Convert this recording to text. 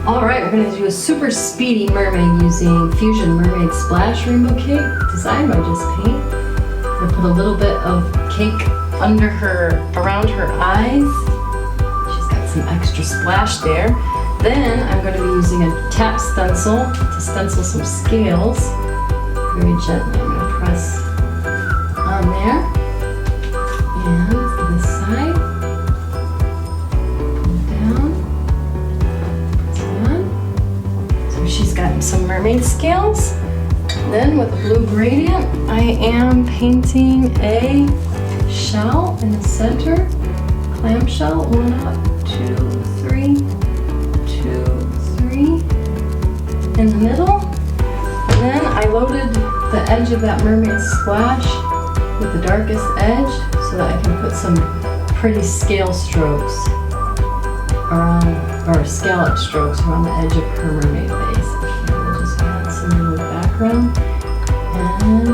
All right, we're gonna do a super speedy mermaid using Fusion Mermaid Splash Rainbow Cake designed by Just Paint. I'm gonna put a little bit of cake under her, around her eyes. She's got some extra splash there. Then I'm gonna be using a tap stencil to stencil some scales. Very gently, I'm gonna press on there. And this side. She's got some mermaid scales. Then with a blue gradient, I am painting a shell in the center. Clamshell, 1 up, 2, 3, 2, 3. In the middle. And then I loaded the edge of that mermaid splash with the darkest edge so that I can put some pretty scale strokes around, or scallop strokes around the edge of her mermaid face. And we'll just add some little background. And